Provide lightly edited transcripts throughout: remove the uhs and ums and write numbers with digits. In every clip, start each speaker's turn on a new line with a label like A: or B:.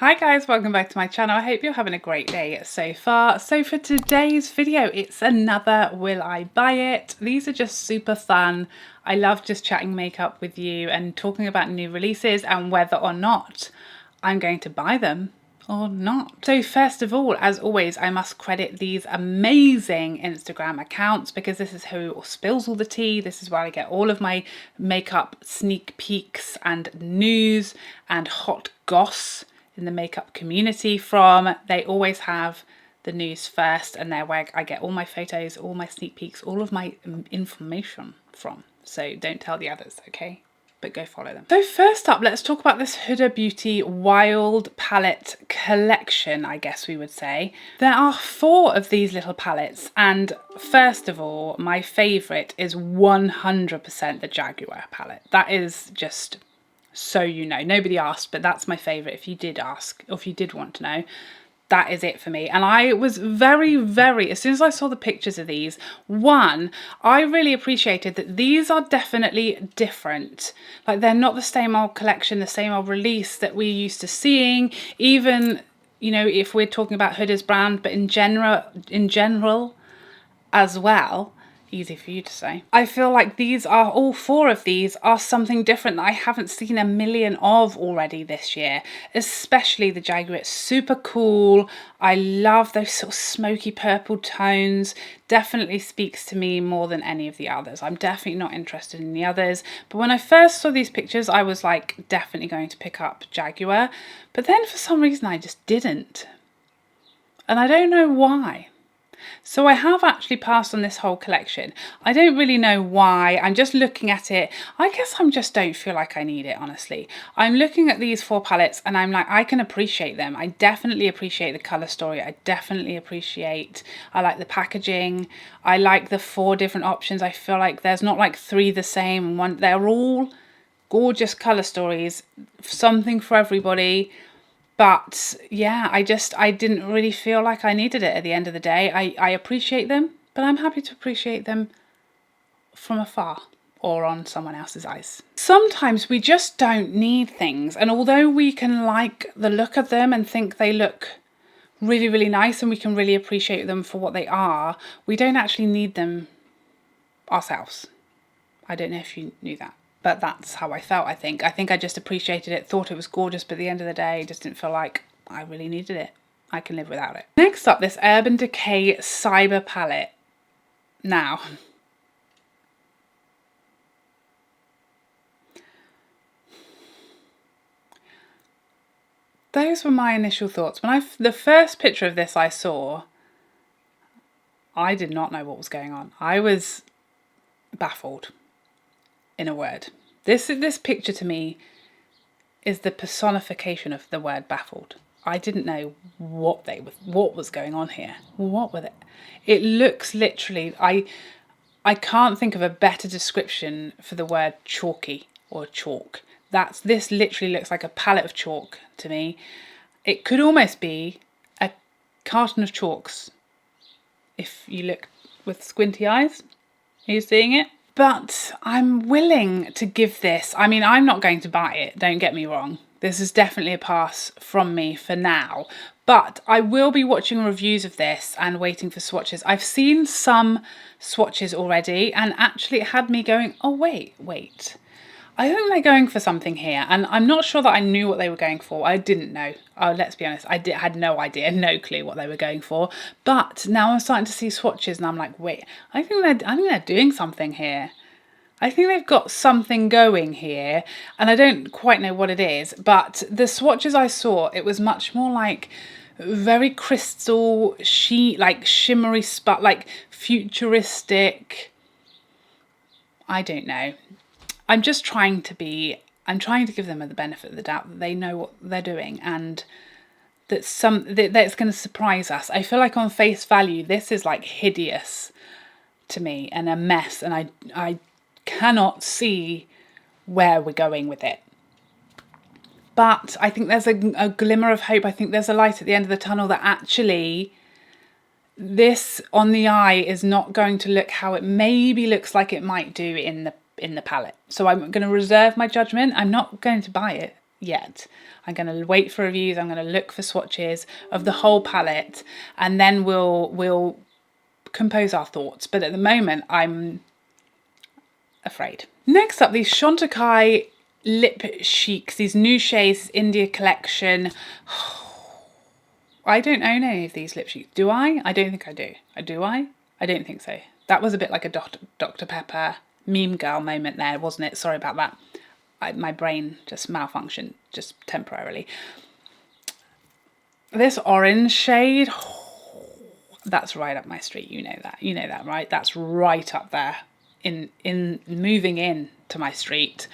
A: Hi guys, welcome back to my channel. I hope you're having a great day so far. So for today's video, it's another Will I Buy It? These are just super fun. I love just chatting makeup with you and talking about new releases and whether or not I'm going to buy them or not. So first of all, as always, I must credit these amazing Instagram accounts because this is who spills all the tea. This is where I get all of my makeup sneak peeks and news and hot goss in the makeup community from. They always have the news first, and they're where I get all my photos, all my sneak peeks, all of my information from. So don't tell the others, okay? But go follow them. So first up, let's talk about this Huda Beauty Wild Palette collection, I guess we would say. There are 4 of these little palettes, and first of all, my favourite is 100% the Jaguar palette. That is just, so you know, nobody asked, but that's my favourite. If you did ask, or if you did want to know, that is it for me. And I was very, as soon as I saw the pictures of these, I really appreciated that these are definitely different. Like, they're not the same old collection, the same old release that we're used to seeing, even, you know, if we're talking about Huda's brand, but in general as well. Easy for you to say. I feel like these are, all 4 of these are something different that I haven't seen a million of already this year, especially the Jaguar. It's super cool. I love those sort of smoky purple tones. Definitely speaks to me more than any of the others. I'm definitely not interested in the others, but when I first saw these pictures, I was like definitely going to pick up Jaguar, but then for some reason I just didn't, and I don't know why. So I have actually passed on this whole collection. I don't really know why. I'm just looking at it. I guess I just don't feel like I need it, honestly. I'm looking at these 4 palettes and I'm like, I can appreciate them. I definitely appreciate the colour story. I like the packaging. I like the 4 different options. I feel like there's not like 3 the same and one. They're all gorgeous colour stories, something for everybody. But yeah, I didn't really feel like I needed it at the end of the day. I appreciate them, but I'm happy to appreciate them from afar or on someone else's eyes. Sometimes we just don't need things. And although we can like the look of them and think they look really, really nice and we can really appreciate them for what they are, we don't actually need them ourselves. I don't know if you knew that. But that's how I felt, I think. I think I just appreciated it, thought it was gorgeous, but at the end of the day, just didn't feel like I really needed it. I can live without it. Next up, this Urban Decay Cyber Palette. Now, those were my initial thoughts. When the first picture of this I saw, I did not know what was going on. I was baffled. In a word, this picture to me is the personification of the word baffled. I didn't know what was going on here. What was it? It looks literally, I can't think of a better description for the word chalky or chalk. This literally looks like a palette of chalk to me. It could almost be a carton of chalks if you look with squinty eyes. Are you seeing it? But I'm willing to give this, I mean, I'm not going to buy it, don't get me wrong. This is definitely a pass from me for now. But I will be watching reviews of this and waiting for swatches. I've seen some swatches already and actually it had me going, oh wait. I think they're going for something here, and I'm not sure that I knew what they were going for. I didn't know. Oh, let's be honest. I had no idea, no clue what they were going for. But now I'm starting to see swatches, and I'm like, wait. I think they're doing something here. I think they've got something going here, and I don't quite know what it is. But the swatches I saw, it was much more like very crystal, like shimmery spot, like futuristic. I don't know. I'm trying to give them the benefit of the doubt that they know what they're doing and that it's going to surprise us. I feel like on face value, this is like hideous to me and a mess, and I cannot see where we're going with it. But I think there's a glimmer of hope. I think there's a light at the end of the tunnel that actually this on the eye is not going to look how it maybe looks like it might do in the palette. So I'm going to reserve my judgment. I'm not going to buy it. yet. I'm going to wait for reviews. I'm going to look for swatches of the whole palette, and then we'll compose our thoughts. But at the moment, I'm afraid. Next up, these Chantecaille lip chics, these new shades, India collection. I don't own any of these lip cheeks. Do I? I don't think I do. Do I? I don't think so. That was a bit like a Dr. Pepper meme girl moment there, wasn't it? Sorry about that. My brain just malfunctioned just temporarily. This orange shade, that's right up my street. You know that. You know that, right? That's right up there in moving in to my street.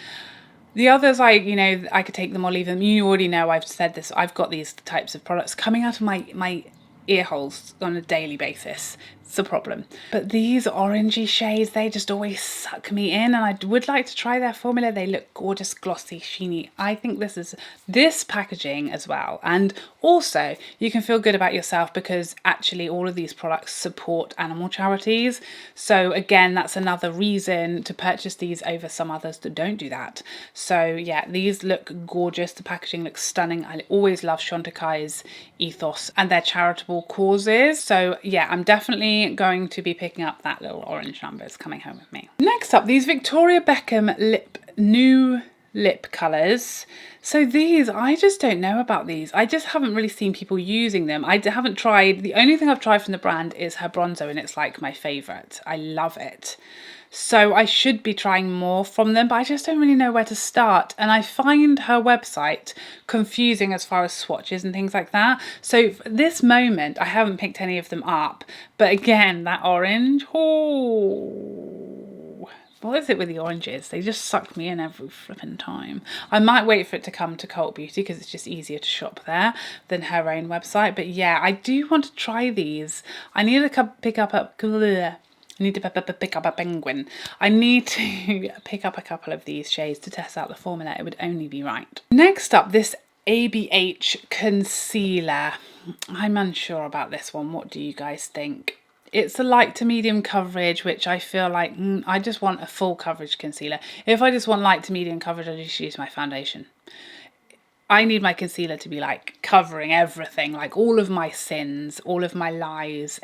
A: The others, I could take them or leave them. You already know I've said this. I've got these types of products coming out of my ear holes on a daily basis. It's a problem. But these orangey shades, they just always suck me in, and I would like to try their formula. They look gorgeous, glossy, sheeny. I think this packaging as well. And also you can feel good about yourself because actually all of these products support animal charities. So again, that's another reason to purchase these over some others that don't do that. So yeah, these look gorgeous. The packaging looks stunning. I always love Chantecaille's ethos and their charitable causes. So yeah, I'm definitely going to be picking up that little orange number. It's coming home with me. Next up, these Victoria Beckham new lip colours. So these, I just don't know about these. I just haven't really seen people using them. I haven't tried. The only thing I've tried from the brand is her bronzer, and it's like my favourite. I love it. So I should be trying more from them, but I just don't really know where to start. And I find her website confusing as far as swatches and things like that. So for this moment, I haven't picked any of them up. But again, that orange, oh, what is it with the oranges? They just suck me in every flipping time. I might wait for it to come to Cult Beauty because it's just easier to shop there than her own website. But yeah, I do want to try these. I need to pick up a penguin. I need to pick up a couple of these shades to test out the formula. It would only be right. Next up, this ABH Concealer. I'm unsure about this one. What do you guys think? It's a light to medium coverage, which I feel like I just want a full coverage concealer. If I just want light to medium coverage, I just use my foundation. I need my concealer to be like covering everything, like all of my sins, all of my lies,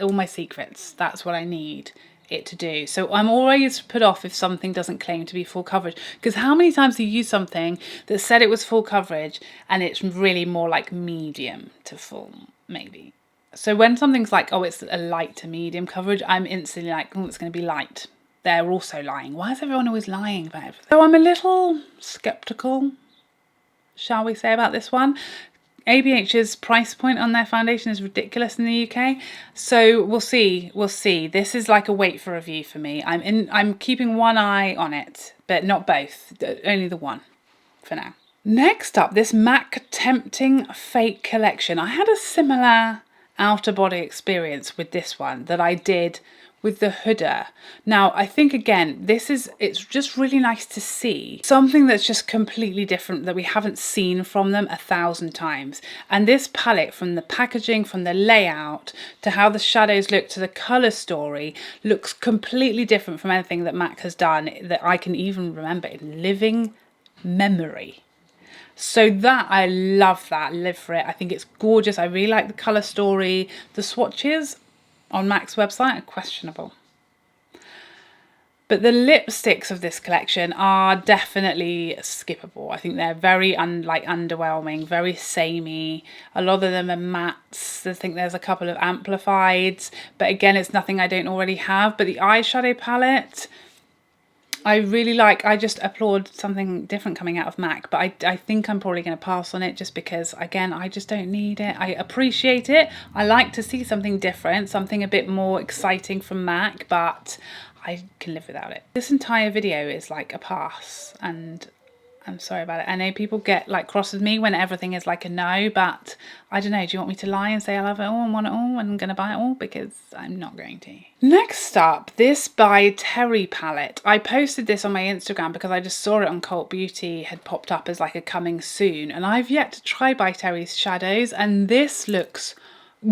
A: all my secrets. That's what I need it to do. So I'm always put off if something doesn't claim to be full coverage, because how many times do you use something that said it was full coverage and it's really more like medium to full, maybe. So when something's like, oh, it's a light to medium coverage, I'm instantly like, oh, it's going to be light. They're also lying. Why is everyone always lying about everything? So I'm a little skeptical, shall we say, about this one. ABH's price point on their foundation is ridiculous in the UK. So we'll see. This is like a wait for review for me. I'm keeping one eye on it, but not both. Only the one for now. Next up, this MAC Tempting Fake collection. I had a similar outer body experience with this one that I did with the Huda. Now, I think again, it's just really nice to see something that's just completely different that we haven't seen from them 1,000 times. And this palette, from the packaging, from the layout, to how the shadows look, to the colour story, looks completely different from anything that MAC has done that I can even remember in living memory. So that, I love that, live for it. I think it's gorgeous. I really like the colour story. The swatches on MAC's website are questionable. But the lipsticks of this collection are definitely skippable. I think they're very underwhelming, very samey. A lot of them are mattes. I think there's a couple of amplifieds. But again, it's nothing I don't already have. But the eyeshadow palette, I really like. I just applaud something different coming out of MAC, but I think I'm probably going to pass on it just because, again, I just don't need it. I appreciate it. I like to see something different, something a bit more exciting from MAC, but I can live without it. This entire video is like a pass, and I'm sorry about it. I know people get like cross with me when everything is like a no, but I don't know. Do you want me to lie and say I love it all and want it all and I'm going to buy it all? Because I'm not going to. Next up, this by Terry palette. I posted this on my Instagram because I just saw it on Cult Beauty, had popped up as like a coming soon. And I've yet to try by Terry's shadows, and this looks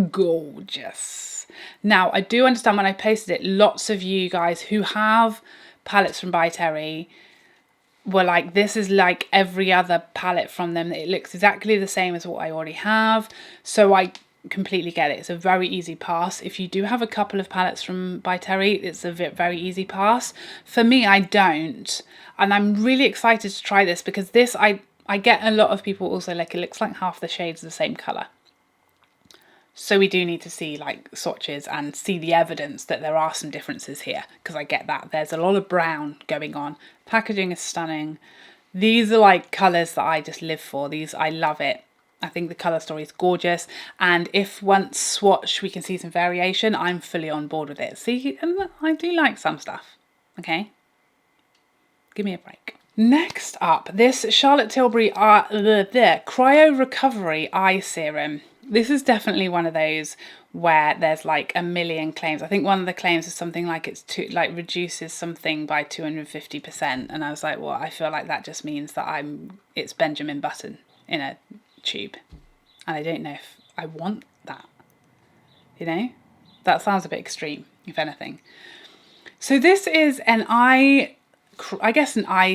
A: gorgeous. Now, I do understand when I posted it, lots of you guys who have palettes from by Terry were like, this is like every other palette from them. It looks exactly the same as what I already have. So I completely get it. It's a very easy pass. If you do have a couple of palettes from by Terry, it's a very easy pass. For me, I don't. And I'm really excited to try this because this, I get a lot of people also like, it looks like half the shades are the same colour. So we do need to see like swatches and see the evidence that there are some differences here, because I get that. There's a lot of brown going on. Packaging is stunning. These are like colours that I just live for. These, I love it. I think the colour story is gorgeous. And if once swatched we can see some variation, I'm fully on board with it. See, and I do like some stuff. Okay? Give me a break. Next up, this Charlotte Tilbury Cryo Recovery Eye Serum. This is definitely one of those where there's like a million claims. I think one of the claims is something like reduces something by 250%. And I was like, well, I feel like that just means that it's Benjamin Button in a tube. And I don't know if I want that. You know? That sounds a bit extreme, if anything. So this is an eye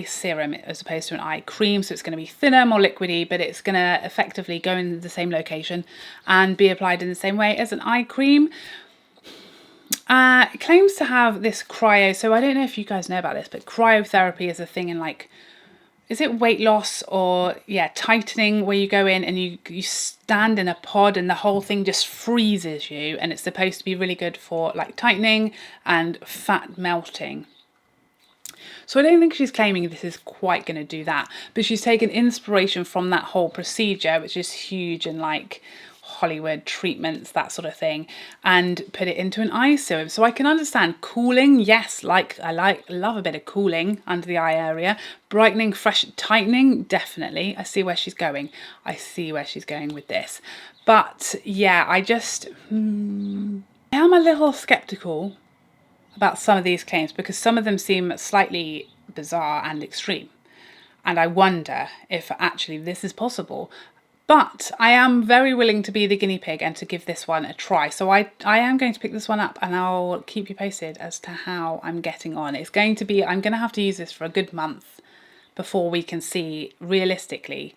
A: serum as opposed to an eye cream, so it's going to be thinner, more liquidy, but it's going to effectively go in the same location and be applied in the same way as an eye cream. It claims to have this cryo, so I don't know if you guys know about this, but cryotherapy is a thing in like, is it weight loss or tightening, where you go in and you stand in a pod and the whole thing just freezes you, and it's supposed to be really good for like tightening and fat melting. So I don't think she's claiming this is quite going to do that, but she's taken inspiration from that whole procedure, which is huge in like Hollywood treatments, that sort of thing, and put it into an eye serum. So I can understand cooling, yes, love a bit of cooling under the eye area. Brightening, fresh, tightening, definitely. I see where she's going. I see where she's going with this. But yeah, I am a little skeptical about some of these claims, because some of them seem slightly bizarre and extreme, and I wonder if actually this is possible. But I am very willing to be the guinea pig and to give this one a try. So I am going to pick this one up, and I'll keep you posted as to how I'm getting on. I'm going to have to use this for a good month before we can see realistically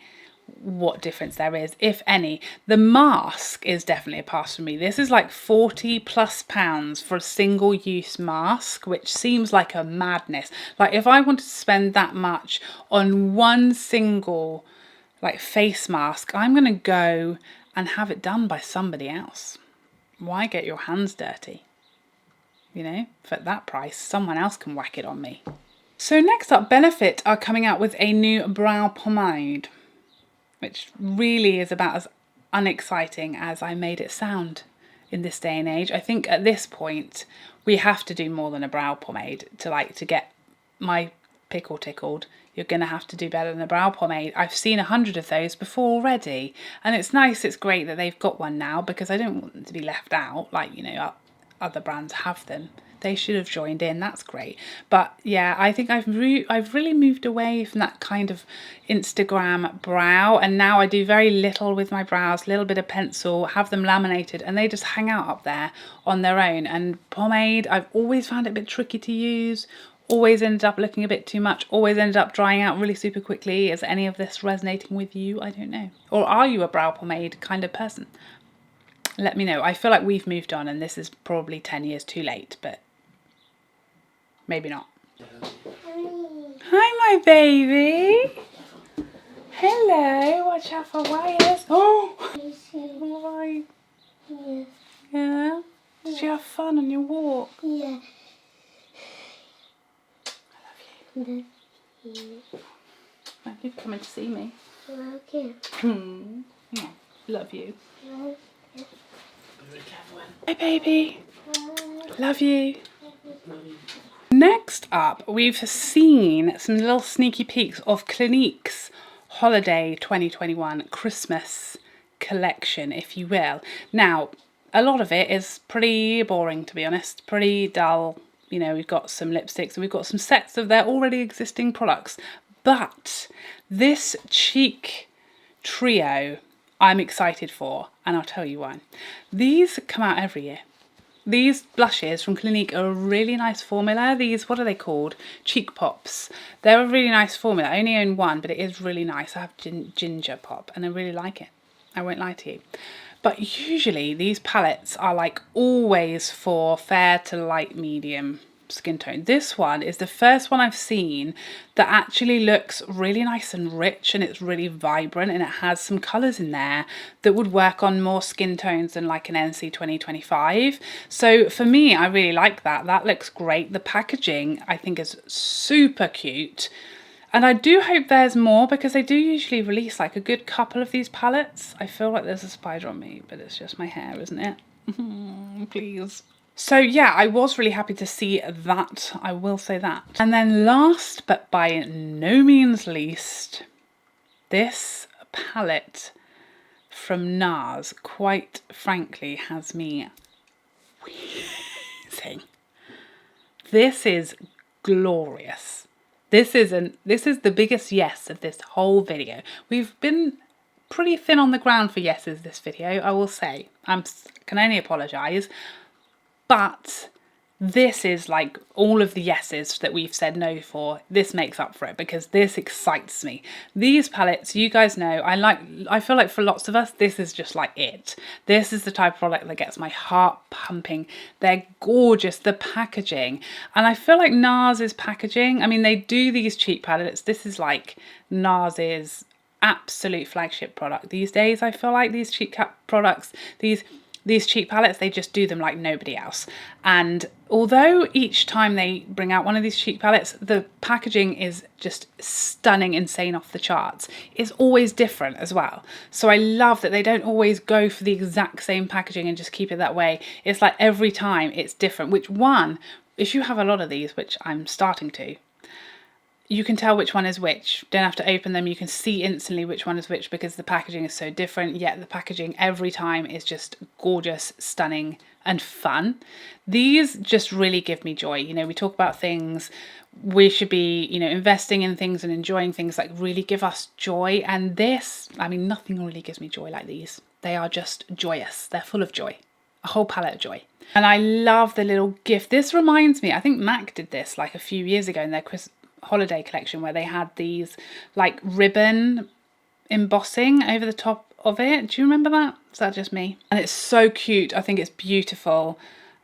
A: what difference there is, if any. The mask is definitely a pass for me. This is like £40+ for a single use mask, which seems like a madness. Like if I wanted to spend that much on one single like face mask, I'm gonna go and have it done by somebody else. Why get your hands dirty? You know, for that price, someone else can whack it on me. So next up, Benefit are coming out with a new brow pomade, which really is about as unexciting as I made it sound in this day and age. I think at this point we have to do more than a brow pomade to get my pickle tickled. You're going to have to do better than a brow pomade. I've seen 100 of those before already, and it's nice, it's great that they've got one now, because I don't want them to be left out, like, you know, other brands have them. They should have joined in, that's great. But yeah, I think I've really moved away from that kind of Instagram brow, and now I do very little with my brows, a little bit of pencil, have them laminated, and they just hang out up there on their own. And pomade, I've always found it a bit tricky to use, always ended up looking a bit too much, always ended up drying out really super quickly. Is any of this resonating with you? I don't know. Or are you a brow pomade kind of person? Let me know. I feel like we've moved on and this is probably 10 years too late, but maybe not. Hi, my baby. Hello. Watch out for wires. Oh. Right.
B: Yeah.
A: Yeah. Did you have fun on your walk?
B: Yeah.
A: I love you. Thank you for coming to see me.
B: Okay.
A: Yeah. Love you.
B: Yeah.
A: Hi, baby. Love you. Next up, we've seen some little sneaky peeks of Clinique's Holiday 2021 Christmas collection, if you will. Now, a lot of it is pretty boring, to be honest, pretty dull. You know, we've got some lipsticks and we've got some sets of their already existing products. But this cheek trio I'm excited for, and I'll tell you why. These come out every year. These blushes from Clinique are a really nice formula. These, what are they called? Cheek Pops. They're a really nice formula. I only own one, but it is really nice. I have Ginger Pop and I really like it. I won't lie to you. But usually these palettes are like always for fair to light medium skin tone. This one is the first one I've seen that actually looks really nice and rich, and it's really vibrant, and it has some colours in there that would work on more skin tones than like an NC 2025. So for me, I really like that. That looks great. The packaging I think is super cute. And I do hope there's more, because they do usually release like a good couple of these palettes. I feel like there's a spider on me, but it's just my hair, isn't it? Please. So yeah, I was really happy to see that, I will say that. And then last but by no means least, this palette from Nars, quite frankly, has me wheezing. This is glorious. This is the biggest yes of this whole video. We've been pretty thin on the ground for yeses this video, I will say. I can only apologise. But this is like all of the yeses that we've said no for. This makes up for it, because this excites me. These palettes, you guys know, I feel like for lots of us, this is just like it. This is the type of product that gets my heart pumping. They're gorgeous, the packaging. And I feel like Nars's packaging, I mean, they do these cheap palettes. This is like Nars's absolute flagship product these days. I feel like these cheap products, these cheap palettes, they just do them like nobody else. And although each time they bring out one of these cheap palettes, the packaging is just stunning, insane, off the charts. It's always different as well. So I love that they don't always go for the exact same packaging and just keep it that way. It's like every time it's different, which one, if you have a lot of these, which I'm starting to, you can tell which one is which. Don't have to open them. You can see instantly which one is which, because the packaging is so different, yet the packaging every time is just gorgeous, stunning, and fun. These just really give me joy. You know, we talk about things, we should be, you know, investing in things and enjoying things that really give us joy. And this, I mean, nothing really gives me joy like these. They are just joyous. They're full of joy. A whole palette of joy. And I love the little gift. This reminds me, I think MAC did this like a few years ago in their holiday collection, where they had these like ribbon embossing over the top of it. Do you remember that? Is that just me? And it's so cute. I think it's beautiful.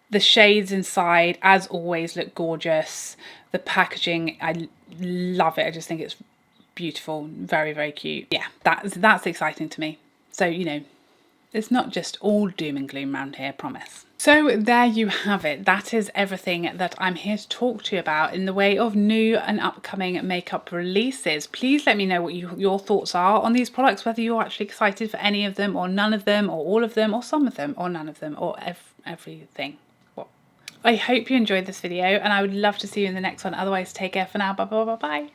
A: The shades inside, as always, look gorgeous. The packaging, I love it. I just think it's beautiful. Very, very cute. Yeah, that's exciting to me. So, you know, it's not just all doom and gloom around here, promise. So there you have it. That is everything that I'm here to talk to you about in the way of new and upcoming makeup releases. Please let me know what your thoughts are on these products, whether you're actually excited for any of them or none of them or all of them or some of them or none of them or everything. Well, I hope you enjoyed this video, and I would love to see you in the next one. Otherwise, take care for now. Bye bye bye bye.